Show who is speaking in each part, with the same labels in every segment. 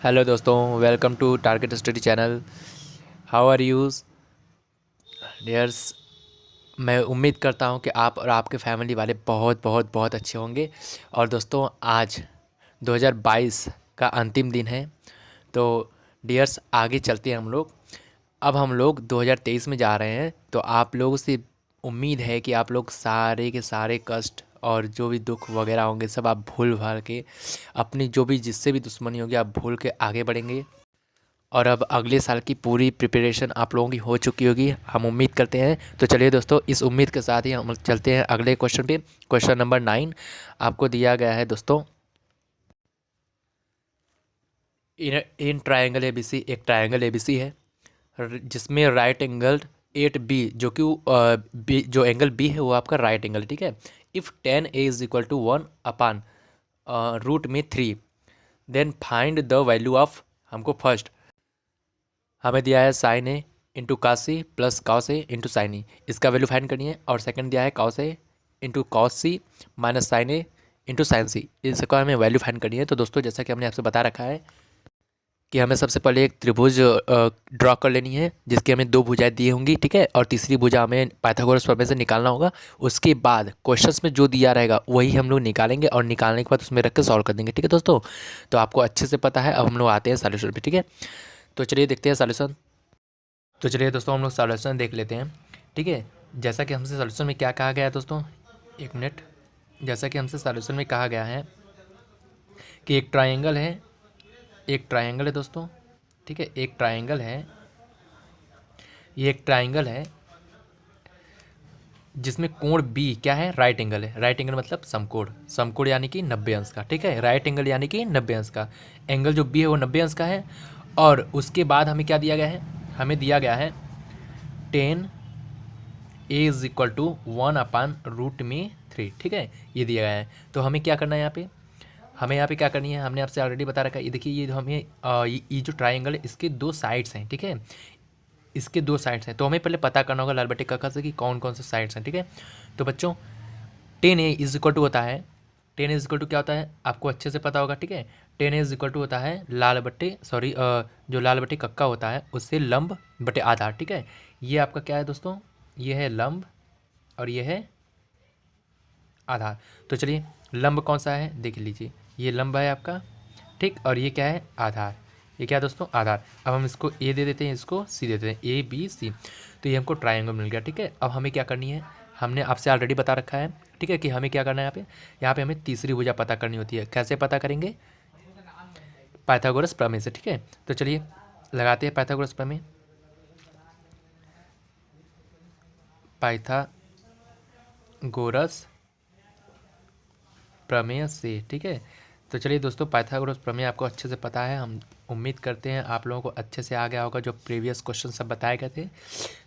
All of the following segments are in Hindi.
Speaker 1: हेलो दोस्तों, welcome to target study channel. How are you dears. मैं उम्मीद करता हूं कि आप और आपके फैमिली वाले बहुत बहुत बहुत अच्छे होंगे। और दोस्तों, आज 2022 का अंतिम दिन है। तो डियर्स, आगे चलते हैं हम लोग। अब हम लोग 2023 में जा रहे हैं। तो आप लोगों से उम्मीद है कि आप लोग सारे के सारे कष्ट और जो भी दुख वगैरह होंगे सब आप भूल भाल के, अपनी जो भी जिससे भी दुश्मनी होगी आप भूल के आगे बढ़ेंगे। और अब अगले साल की पूरी प्रिपरेशन आप लोगों की हो चुकी होगी, हम उम्मीद करते हैं। तो चलिए दोस्तों, इस उम्मीद के साथ ही हम चलते हैं अगले क्वेश्चन पे। क्वेश्चन नंबर 9 आपको दिया गया है दोस्तों। इन ट्रायंगल एबीसी, एक ट्रायंगल एबीसी है जिसमें राइट एंगल 8B, जो कि जो एंगल बी है वो आपका राइट एंगल, ठीक है। If tan A is equal to 1 upon root में 3, then find the value of, हमको फर्स्ट हमें दिया है sine A into cos C plus cos A into sine E, इसका वैल्यू फाइंड करनी है। और सेकंड दिया है cos A into cos C minus sine A into sine C, इसका हमें वैल्यू फाइंड करनी है। तो दोस्तों, जैसा कि हमने आपसे बता रखा है कि हमें सबसे पहले एक त्रिभुज ड्रॉ कर लेनी है जिसकी हमें दो भुजाएं दी होंगी, ठीक है। और तीसरी भुजा हमें पाइथागोरस प्रमेय से निकालना होगा। उसके बाद क्वेश्चंस में जो दिया रहेगा वही हम लोग निकालेंगे और निकालने के बाद उसमें रख के सॉल्व कर देंगे, ठीक है दोस्तों। तो आपको अच्छे से पता है। अब हम लोग आते हैं सॉल्यूशन पे, ठीक है। तो चलिए देखते हैं सॉल्यूशन। तो चलिए दोस्तों, हम लोग सॉल्यूशन देख लेते हैं, ठीक है। जैसा कि हमसे सॉल्यूशन में क्या कहा गया है दोस्तों, एक मिनट। जैसा कि हमसे सॉल्यूशन में कहा गया है कि एक ट्रायंगल है, एक ट्रायंगल है दोस्तों, ठीक है। एक ट्रायंगल है, ये एक ट्रायंगल है जिसमें कोण बी क्या है, राइट एंगल है। राइट एंगल मतलब समकोण, समकोण यानी कि 90 अंश का, ठीक है। राइट एंगल यानी कि 90 अंश का एंगल जो बी है वो 90 अंश का है। और उसके बाद हमें क्या दिया गया है, हमें दिया गया है tan A is equal to 1 upon root में 3, ठीक है। ये दिया गया है। तो हमें क्या करना है यहाँ पे, हमें यहाँ पे क्या करनी है, हमने आपसे ऑलरेडी बता रखा है। ये देखिए, ये जो हमें ये जो ट्रायंगल है इसके दो साइड्स हैं, ठीक है। इसके दो साइड्स हैं, तो हमें पहले पता करना होगा लाल बटे कक्का से कि कौन कौन से साइड्स हैं, ठीक है। तो बच्चों, tan A is equal to होता है, tan A is equal to क्या होता है आपको अच्छे से पता होगा, ठीक है। tan A is equal to होता है लाल बट्टे जो लाल बटे कक्का होता है उससे लंब बटे आधार, ठीक है। ये आपका क्या है दोस्तों, ये है लंब और ये है आधार। तो चलिए, लंब कौन सा है देख लीजिए, ये लंब है आपका, ठीक। और ये क्या है, आधार। ये क्या है दोस्तों, आधार। अब हम इसको ए दे देते हैं, इसको सी दे देते हैं, ए बी सी। तो ये हमको ट्रायंगल मिल गया, ठीक है। अब हमें क्या करनी है, हमने आपसे ऑलरेडी बता रखा है, ठीक है, कि हमें क्या करना है यहाँ पे हमें तीसरी भुजा पता करनी होती है। कैसे पता करेंगे, पाइथागोरस प्रमेय से, ठीक है। तो चलिए लगाते हैं पाइथागोरस प्रमेय, पाइथागोरस प्रमेय से, ठीक है। तो चलिए दोस्तों, पाइथागोरस प्रमेय आपको अच्छे से पता है। हम उम्मीद करते हैं आप लोगों को अच्छे से आ गया होगा, जो प्रीवियस क्वेश्चन सब बताए गए थे।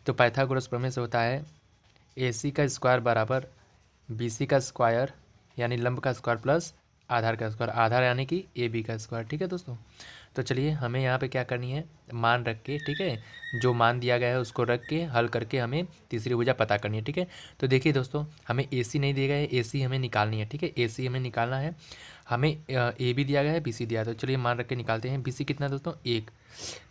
Speaker 1: तो पाइथागोरस प्रमेय से होता है AC का स्क्वायर बराबर BC का स्क्वायर यानी लंब का स्क्वायर प्लस आधार का स्क्वायर, आधार यानी कि AB का स्क्वायर, ठीक है दोस्तों। तो चलिए, हमें यहाँ पे क्या करनी है, मान रख के, ठीक है, जो मान दिया गया है उसको रख के हल करके हमें तीसरी भुजा पता करनी है, ठीक है। तो देखिए दोस्तों, हमें AC नहीं दिया गया है, AC हमें निकालनी है, ठीक है। AC हमें निकालना है, हमें AB दिया गया है, BC दिया है। तो चलिए मान रख के निकालते हैं। BC कितना है दोस्तों, 1।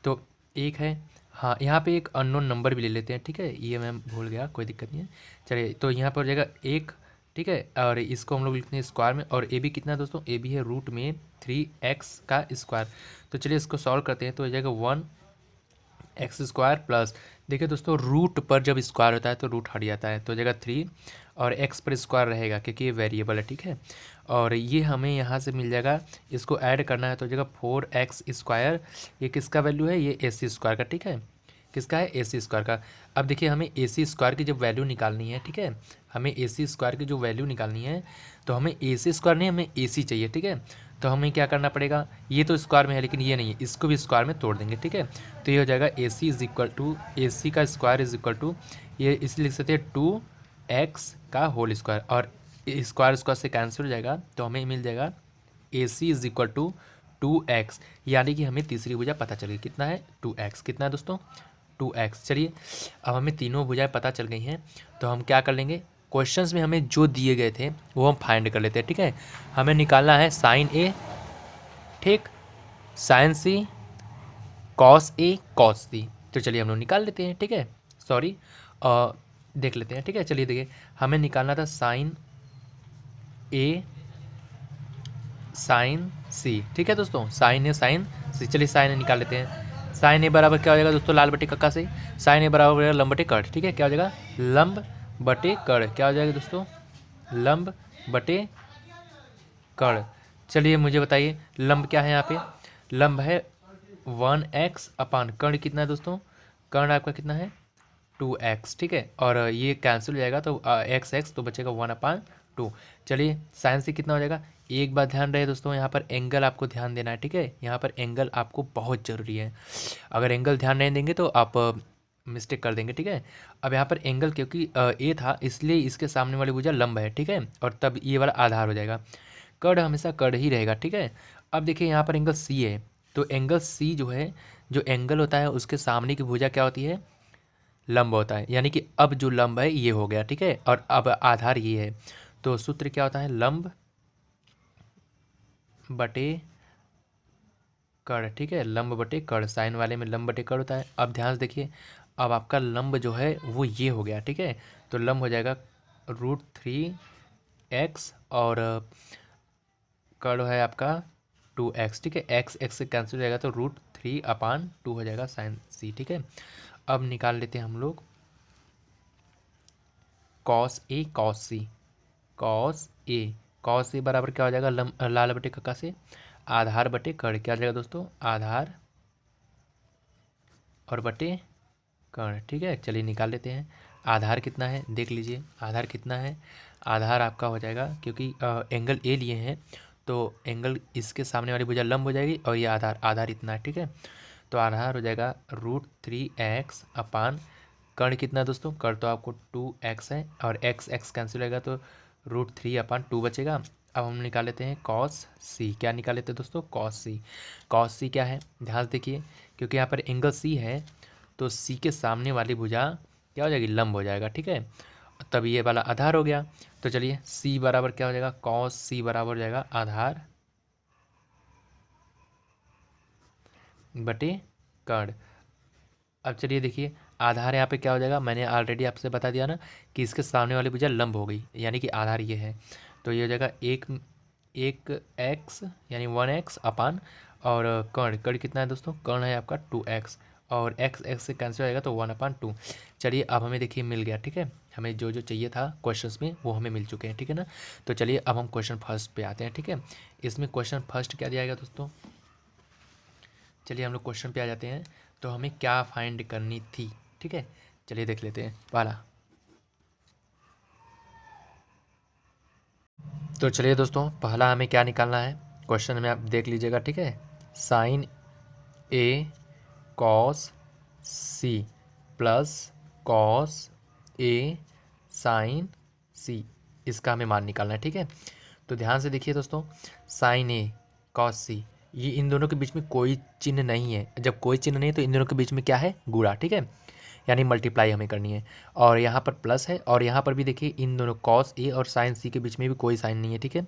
Speaker 1: तो 1 है। हाँ, यहाँ पे एक अननोन नंबर भी ले लेते हैं, ठीक है। ये मैं भूल गया, कोई दिक्कत नहीं है। चलिए, तो यहाँ पर हो जाएगा 1, ठीक है। और इसको हम लोग लिखते हैं स्क्वायर में। और AB कितना है दोस्तों, AB है रूट में 3x का स्क्वायर। तो चलिए इसको सॉल्व करते हैं। तो हो जाएगा 1x स्क्वायर प्लस, देखिए दोस्तों, रूट पर जब स्क्वायर होता है तो रूट हट जाता है, तो हो जाएगा 3 और x पर स्क्वायर रहेगा क्योंकि ये वेरिएबल है, ठीक है। और ये हमें यहाँ से मिल जाएगा, इसको ऐड करना है तो हो जाएगा 4x स्क्वायर। ये किसका वैल्यू है, ये AC स्क्वायर का, ठीक है। किसका है, AC स्क्वायर का। अब देखिए, हमें AC स्क्वायर की जब वैल्यू निकालनी है, ठीक है, हमें AC स्क्वायर की जो वैल्यू निकालनी है, तो हमें AC स्क्वायर नहीं, हमें AC चाहिए, ठीक है। तो हमें क्या करना पड़ेगा, ये तो स्क्वायर में है लेकिन ये नहीं है, इसको भी स्क्वायर में तोड़ देंगे, ठीक है। तो ये हो जाएगा AC is equal to, AC का स्क्वायर इज इक्वल टू, ये इसलिए लिख सकते हैं 2x का होल स्क्वायर, और स्क्वायर स्क्वायर से कैंसिल हो जाएगा तो हमें मिल जाएगा AC is equal to 2x, यानी कि हमें तीसरी भुजा पता चल गई, कितना है 2x, कितना है दोस्तों 2x। चलिए, अब हमें तीनों भुजाएं पता चल गई हैं, तो हम क्या कर लेंगे, क्वेश्चंस में हमें जो दिए गए थे वो हम फाइंड कर लेते हैं, ठीक है। हमें निकालना है साइन A, ठीक। Sign C cos A cos सी। तो चलिए हम लोग निकाल लेते हैं, ठीक है, सॉरी देख लेते हैं, ठीक है। चलिए देखिए, हमें निकालना था साइन ए साइन सी, ठीक है दोस्तों, साइन ए साइन सी। चलिए साइन ए निकाल लेते हैं। साइन ए बराबर क्या हो जाएगा दोस्तों, लाल बटे कक्का से साइन ए बराबर हो जाएगा लंब बटे कड़, ठीक है, क्या हो जाएगा लंब बटे कड़, क्या हो जाएगा दोस्तों लंब बटे कड़। चलिए मुझे बताइए लंब क्या है यहाँ पे, लंब है 1x अपान कर्ण कितना है दोस्तों, कर्ण आपका कितना है 2x, ठीक है, और ये कैंसिल हो जाएगा तो x तो बचेगा 1/2। चलिए साइन से कितना हो जाएगा, एक बात ध्यान रहे दोस्तों, यहाँ पर एंगल आपको ध्यान देना है, ठीक है, यहाँ पर एंगल आपको बहुत ज़रूरी है। अगर एंगल ध्यान नहीं देंगे तो आप मिस्टेक कर देंगे, ठीक है। अब यहाँ पर एंगल क्योंकि ए था इसलिए इसके सामने वाली भुजा लंब है, ठीक है, और तब ये वाला आधार हो जाएगा। कड़ हमेशा कड़ ही रहेगा, ठीक है। अब देखिए यहाँ पर एंगल सी है, तो एंगल सी जो है, जो एंगल होता है उसके सामने की भुजा क्या होती है, लंब होता है, यानी कि अब जो लंब है ये हो गया, ठीक है, और अब आधार ये है, तो सूत्र क्या होता है लंब बटे कड़, ठीक है, लंब बटे कड़, साइन वाले में लंब बटे कड़ होता है। अब ध्यान से देखिए, अब आपका लंब जो है वो ये हो गया, ठीक है, तो लंब हो जाएगा √3x और कड़ है आपका 2x, ठीक है, x से कैंसिल हो जाएगा तो √3/2 हो जाएगा साइन सी, ठीक है। अब निकाल लेते हैं हम लोग cos A cos C, cos A बराबर क्या हो जाएगा लाल बटे कक्का से आधार बटे कर्ण, क्या हो जाएगा दोस्तों आधार और बटे कर्ण, ठीक है। चलिए निकाल लेते हैं, आधार कितना है देख लीजिए, आधार कितना है, आधार आपका हो जाएगा क्योंकि एंगल ए लिए हैं तो एंगल इसके सामने वाली भुजा लंब हो जाएगी और ये आधार इतना है, ठीक है, तो आधार हो जाएगा √3x अपान कर्ण कितना है दोस्तों, कर्ण तो आपको 2x है और x कैंसिल होगा तो √3/2 बचेगा। अब हम निकाल लेते हैं कॉस सी, क्या निकाल लेते हैं दोस्तों कॉस सी। कॉस सी क्या है ध्यान देखिए, क्योंकि यहाँ पर एंगल सी है तो सी के सामने वाली भुजा क्या हो जाएगी लंब हो जाएगा, ठीक है, तब ये वाला आधार हो गया। तो चलिए सी बराबर क्या हो जाएगा, कॉस सी बराबर हो जाएगा आधार बटे कर्ण। अब चलिए देखिए आधार यहाँ पे क्या हो जाएगा, मैंने ऑलरेडी आपसे बता दिया ना कि इसके सामने वाली भुजा लंब हो गई, यानी कि आधार ये है, तो ये हो जाएगा एक x यानी 1x अपान और कर्ण कितना है दोस्तों, कर्ण है आपका 2x और x से कैंसिल हो जाएगा तो 1/2। चलिए अब हमें देखिए मिल गया, ठीक है, हमें जो जो चाहिए था क्वेश्चंस में वो हमें मिल चुके हैं, ठीक है ना। तो चलिए अब हम क्वेश्चन फर्स्ट पे आते हैं, ठीक है। इसमें क्वेश्चन फर्स्ट क्या दिया जाएगा दोस्तों, चलिए हम लोग क्वेश्चन पे आ जाते हैं, तो हमें क्या फाइंड करनी थी, ठीक है, चलिए देख लेते हैं पहला। तो चलिए दोस्तों पहला हमें क्या निकालना है, क्वेश्चन में आप देख लीजिएगा, ठीक है, साइन ए कॉस सी प्लस कॉस ए साइन सी, इसका हमें मान निकालना है, ठीक है। तो ध्यान से देखिए दोस्तों, साइन ए कॉस सी, ये इन दोनों के बीच में कोई चिन्ह नहीं है, जब कोई चिन्ह नहीं है तो इन दोनों के बीच में क्या है गुणा, ठीक है, यानी मल्टीप्लाई हमें करनी है, और यहाँ पर प्लस है और यहाँ पर भी देखिए इन दोनों कॉस ए और साइन सी के बीच में भी कोई साइन नहीं है, ठीक है,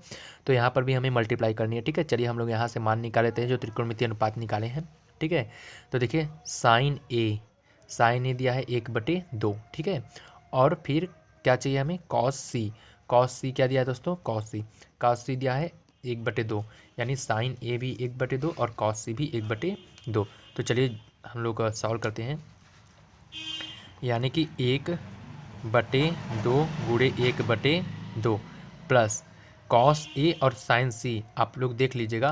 Speaker 1: तो यहाँ पर भी हमें मल्टीप्लाई करनी है, ठीक है। चलिए हम लोग यहाँ से मान निकाल लेते हैं जो त्रिकोणमितीय अनुपात निकाले हैं, ठीक है। तो देखिए साइन ए दिया है 1/2, ठीक है, और फिर क्या चाहिए हमें कॉस सी क्या दिया है दोस्तों, कॉस सी दिया है 1/2, यानी साइन ए भी 1/2 और कॉस सी भी 1/2। तो चलिए हम लोग सॉल्व करते हैं, यानी कि 1/2 गुणे 1/2 प्लस कॉस ए और साइन सी, आप लोग देख लीजिएगा,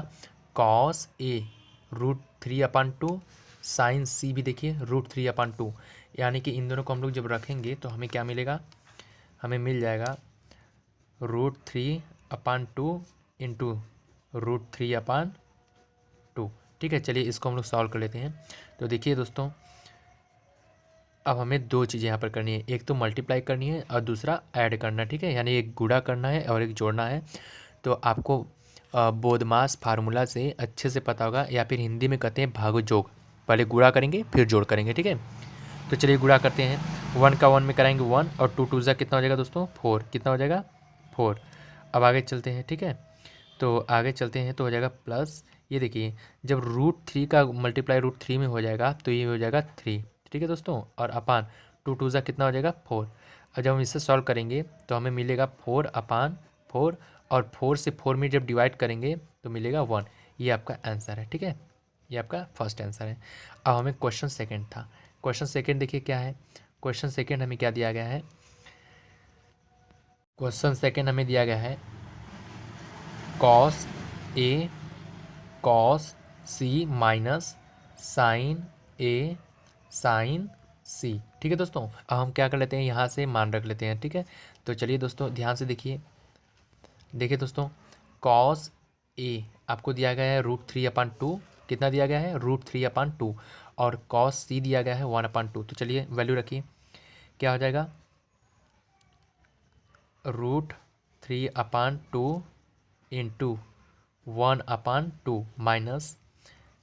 Speaker 1: कॉस ए √3/2, साइन सी भी देखिए √3/2, यानी कि इन दोनों को हम लोग जब रखेंगे तो हमें क्या मिलेगा, हमें मिल जाएगा √3/2 इंटू √3/2, ठीक है। चलिए इसको हम लोग सॉल्व कर लेते हैं। तो देखिए दोस्तों अब हमें दो चीज़ें यहाँ पर करनी है, एक तो मल्टीप्लाई करनी है और दूसरा ऐड करना है, ठीक है, यानी एक गुणा करना है और एक जोड़ना है। तो आपको बोधमास फार्मूला से अच्छे से पता होगा, या फिर हिंदी में कहते हैं भागोजोग, पहले गुणा करेंगे फिर जोड़ करेंगे, ठीक है। तो चलिए गुणा करते हैं, 1 का 1 में कराएंगे 1 और 2 2 कितना हो जाएगा दोस्तों 4, कितना हो जाएगा 4। अब आगे चलते हैं, ठीक है, तो आगे चलते हैं तो हो जाएगा प्लस ये देखिए जब √3 का मल्टीप्लाई √3 में हो जाएगा तो ये हो जाएगा 3, ठीक है दोस्तों, और अपान 2 × 2 कितना हो जाएगा 4। और जब हम इसे सॉल्व करेंगे तो हमें मिलेगा 4/4, और 4 से 4 में जब डिवाइड करेंगे तो मिलेगा 1। ये आपका आंसर है, ठीक है, ये आपका फर्स्ट आंसर है। अब हमें क्वेश्चन सेकंड था। क्वेश्चन सेकंड देखिए क्या है। क्वेश्चन सेकंड हमें क्या दिया गया है। क्वेश्चन सेकंड हमें दिया गया है cos A cos C minus sine A sine C, ठीक है दोस्तों। अब हम क्या कर लेते हैं, यहाँ से मान रख लेते हैं, ठीक है। तो चलिए दोस्तों ध्यान से देखिए दोस्तों, cos A आपको दिया गया है √3/2, कितना दिया गया है √3/2, और cos C दिया गया है 1/2। तो चलिए वैल्यू रखिए, क्या हो जाएगा √3/2 इंटू 1/2 माइनस,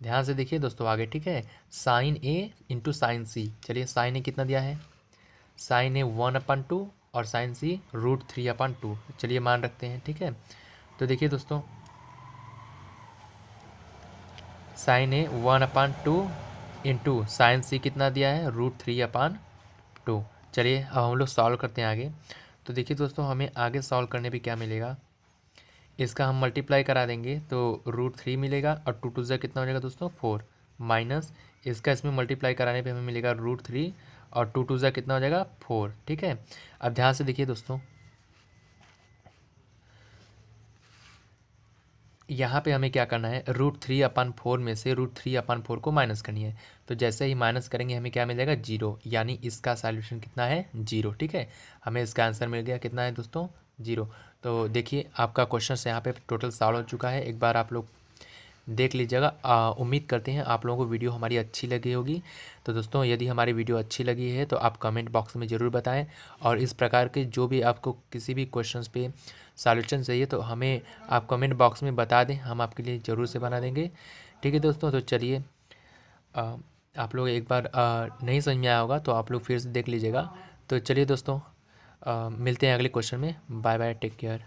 Speaker 1: ध्यान से देखिए दोस्तों आगे, ठीक है, sine A into sine C। चलिए साइन A कितना दिया है, साइन A 1/2 और साइन C √3/2। चलिए मान रखते हैं, ठीक है। तो देखिए दोस्तों sine A 1/2 into sine C कितना दिया है √3/2। चलिए अब हम लोग सॉल्व करते हैं आगे। तो देखिए दोस्तों हमें आगे सॉल्व करने पे क्या मिलेगा, इसका हम मल्टीप्लाई करा देंगे तो √3 मिलेगा, और 2 × 2 कितना हो जाएगा दोस्तों 4, माइनस इसका इसमें मल्टीप्लाई कराने पे हमें मिलेगा √3, और 2 × 2 कितना हो जाएगा 4, ठीक है। अब ध्यान से देखिए दोस्तों, यहाँ पे हमें क्या करना है, √3/4 में से √3/4 को माइनस करनी है। तो जैसे ही माइनस करेंगे हमें क्या मिलेगा 0, यानी इसका सॉल्यूशन कितना है 0, ठीक है। हमें इसका आंसर मिल गया, कितना है दोस्तों 0। तो देखिए आपका क्वेश्चन यहाँ पे टोटल सॉल्व हो चुका है, एक बार आप लोग देख लीजिएगा। उम्मीद करते हैं आप लोगों को वीडियो हमारी अच्छी लगी होगी। तो दोस्तों यदि हमारी वीडियो अच्छी लगी है तो आप कमेंट बॉक्स में ज़रूर बताएं, और इस प्रकार के जो भी आपको किसी भी क्वेश्चंस पे सॉल्यूशन चाहिए तो हमें आप कमेंट बॉक्स में बता दें, हम आपके लिए ज़रूर से बना देंगे, ठीक है दोस्तों। तो चलिए आप लोग एक बार नहीं समझ में आया होगा तो आप लोग फिर से देख लीजिएगा। तो चलिए दोस्तों मिलते हैं अगले क्वेश्चन में। Bye bye, take care.